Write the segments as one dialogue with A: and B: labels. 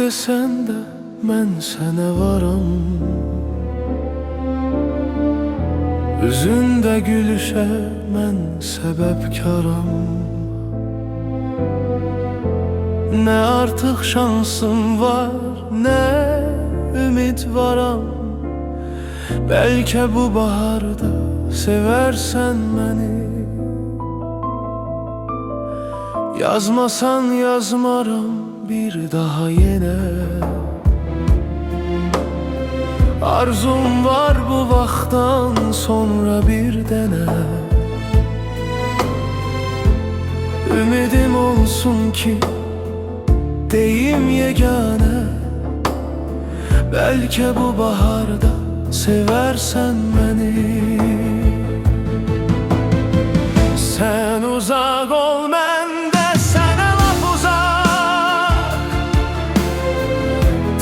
A: desən də mən sənə varam. Üzündə gülüşə mən səbəbkaram. Nə artıq şansım var, nə ümid varam. Bəlkə bu baharda seversən məni. Yazmasan yazmaram bir daha yenə. Arzum var bu vaxtdan sonra bir dənə. Ümidim olsun ki deyim yeganə. Bəlkə bu baharda seversən məni. Sən uzaq ol məndə, sənə lap uzaq.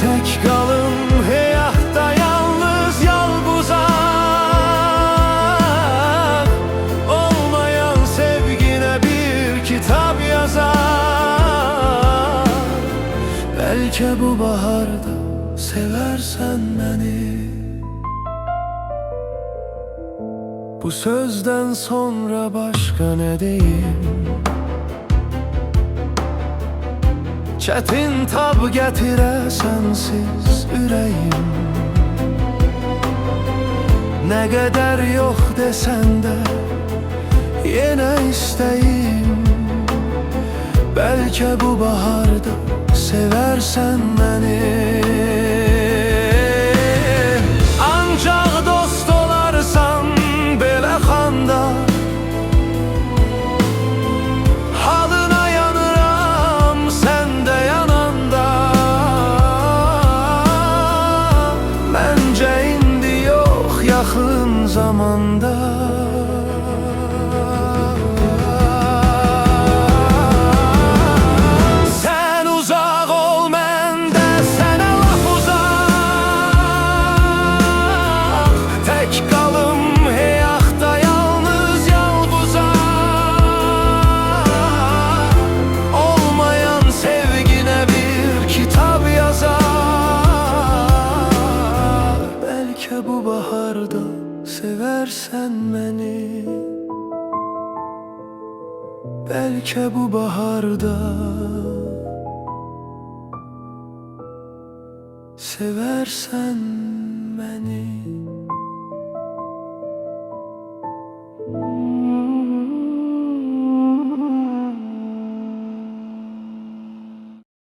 A: Tək qalım həyatda yalnız yalbuzaq. Olmayan sevginə bir kitab yazar. Bəlkə bu baharda seversən məni. Bu sözdən sonra başqa nə deyim? Çətin tab gətirə sənsiz ürəyim. Nə qədər yox desən də yenə istəyim. Bəlkə bu baharda seversən məni. Ancaq dost olarsan belə xanda. Halına yanıram sən də yananda. Məncə indi yox yaxın zamanda. Bu baharda seversən məni. Bəlkə bu baharda seversən məni.